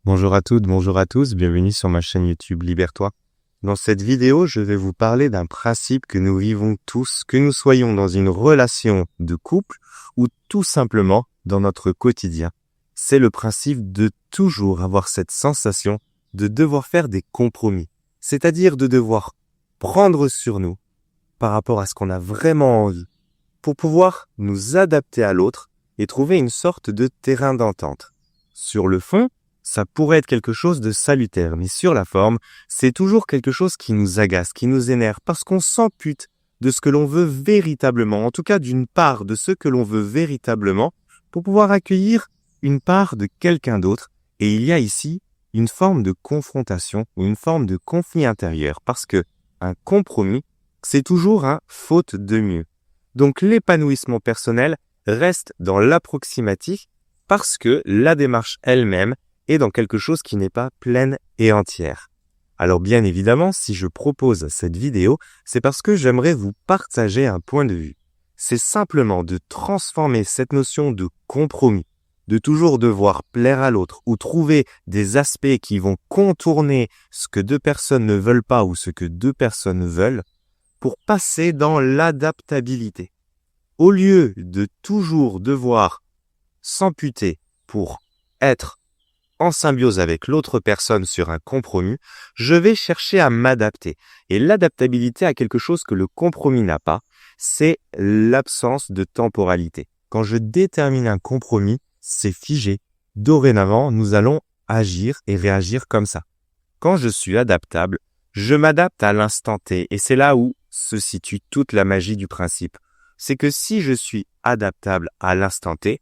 Bonjour à toutes, bonjour à tous, bienvenue sur ma chaîne YouTube Libère-toi. Dans cette vidéo, je vais vous parler d'un principe que nous vivons tous, que nous soyons dans une relation de couple ou tout simplement dans notre quotidien. C'est le principe de toujours avoir cette sensation de devoir faire des compromis, c'est-à-dire de devoir prendre sur nous par rapport à ce qu'on a vraiment envie pour pouvoir nous adapter à l'autre et trouver une sorte de terrain d'entente. Sur le fond, ça pourrait être quelque chose de salutaire, mais sur la forme, c'est toujours quelque chose qui nous agace, qui nous énerve, parce qu'on s'ampute de ce que l'on veut véritablement, en tout cas d'une part de ce que l'on veut véritablement, pour pouvoir accueillir une part de quelqu'un d'autre. Et il y a ici une forme de confrontation ou une forme de conflit intérieur, parce que un compromis, c'est toujours un faute de mieux. Donc l'épanouissement personnel reste dans l'approximatif, parce que la démarche elle-même et dans quelque chose qui n'est pas pleine et entière. Alors bien évidemment, si je propose cette vidéo, c'est parce que j'aimerais vous partager un point de vue. C'est simplement de transformer cette notion de compromis, de toujours devoir plaire à l'autre ou trouver des aspects qui vont contourner ce que deux personnes ne veulent pas ou ce que deux personnes veulent, pour passer dans l'adaptabilité. Au lieu de toujours devoir s'amputer pour être en symbiose avec l'autre personne sur un compromis, je vais chercher à m'adapter. Et l'adaptabilité à quelque chose que le compromis n'a pas, c'est l'absence de temporalité. Quand je détermine un compromis, c'est figé. Dorénavant, nous allons agir et réagir comme ça. Quand je suis adaptable, je m'adapte à l'instant T. Et c'est là où se situe toute la magie du principe. C'est que si je suis adaptable à l'instant T,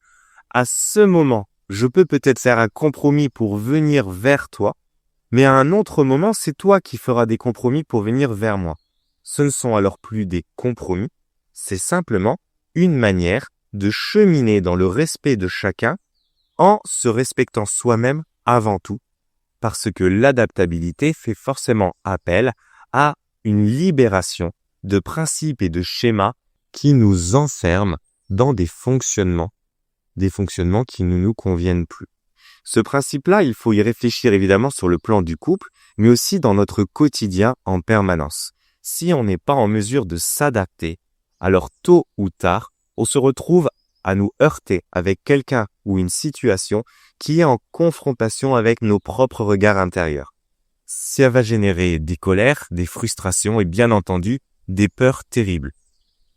à ce moment, je peux peut-être faire un compromis pour venir vers toi, mais à un autre moment, c'est toi qui feras des compromis pour venir vers moi. Ce ne sont alors plus des compromis, c'est simplement une manière de cheminer dans le respect de chacun en se respectant soi-même avant tout, parce que l'adaptabilité fait forcément appel à une libération de principes et de schémas qui nous enferment dans des fonctionnements qui ne nous conviennent plus. Ce principe-là, il faut y réfléchir évidemment sur le plan du couple, mais aussi dans notre quotidien en permanence. Si on n'est pas en mesure de s'adapter, alors tôt ou tard, on se retrouve à nous heurter avec quelqu'un ou une situation qui est en confrontation avec nos propres regards intérieurs. Ça va générer des colères, des frustrations et bien entendu, des peurs terribles.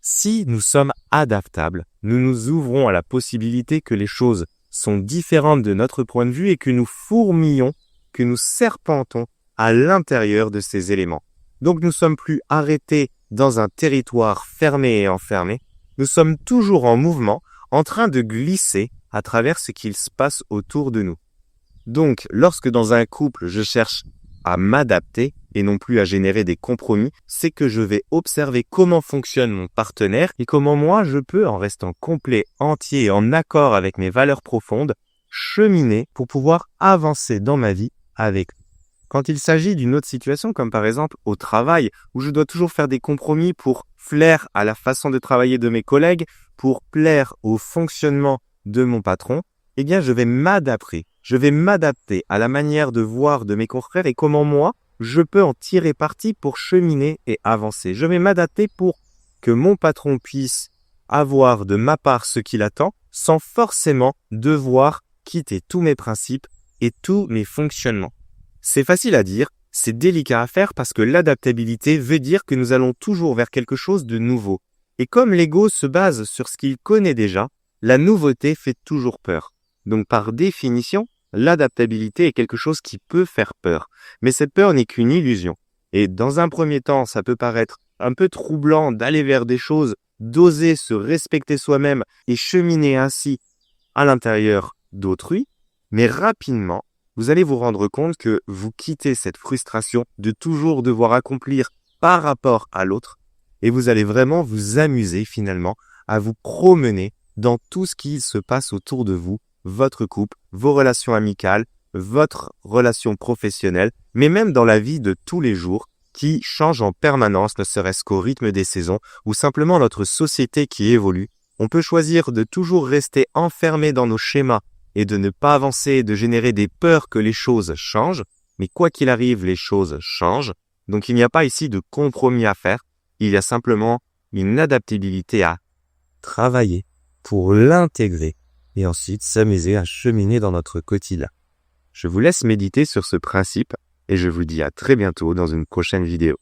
Si nous sommes adaptables, nous nous ouvrons à la possibilité que les choses sont différentes de notre point de vue et que nous fourmillons, que nous serpentons à l'intérieur de ces éléments. Donc nous ne sommes plus arrêtés dans un territoire fermé et enfermé, nous sommes toujours en mouvement, en train de glisser à travers ce qu'il se passe autour de nous. Donc lorsque dans un couple je cherche à m'adapter et non plus à générer des compromis, c'est que je vais observer comment fonctionne mon partenaire et comment moi je peux, en restant complet, entier et en accord avec mes valeurs profondes, cheminer pour pouvoir avancer dans ma vie avec lui. Quand il s'agit d'une autre situation, comme par exemple au travail, où je dois toujours faire des compromis pour plaire à la façon de travailler de mes collègues, pour plaire au fonctionnement de mon patron, eh bien je vais m'adapter. Je vais m'adapter à la manière de voir de mes confrères et comment moi, je peux en tirer parti pour cheminer et avancer. Je vais m'adapter pour que mon patron puisse avoir de ma part ce qu'il attend sans forcément devoir quitter tous mes principes et tous mes fonctionnements. C'est facile à dire, c'est délicat à faire parce que l'adaptabilité veut dire que nous allons toujours vers quelque chose de nouveau. Et comme l'ego se base sur ce qu'il connaît déjà, la nouveauté fait toujours peur. Donc par définition, l'adaptabilité est quelque chose qui peut faire peur. Mais cette peur n'est qu'une illusion. Et dans un premier temps, ça peut paraître un peu troublant d'aller vers des choses, d'oser se respecter soi-même et cheminer ainsi à l'intérieur d'autrui. Mais rapidement, vous allez vous rendre compte que vous quittez cette frustration de toujours devoir accomplir par rapport à l'autre. Et vous allez vraiment vous amuser finalement à vous promener dans tout ce qui se passe autour de vous, votre couple, vos relations amicales, votre relation professionnelle, mais même dans la vie de tous les jours qui change en permanence, ne serait-ce qu'au rythme des saisons ou simplement notre société qui évolue. On peut choisir de toujours rester enfermé dans nos schémas est de ne pas avancer et de générer des peurs que les choses changent. Mais quoi qu'il arrive, les choses changent. Donc il n'y a pas ici de compromis à faire. Il y a simplement une adaptabilité à travailler pour l'intégrer et ensuite s'amuser à cheminer dans notre quotidien. Je vous laisse méditer sur ce principe et je vous dis à très bientôt dans une prochaine vidéo.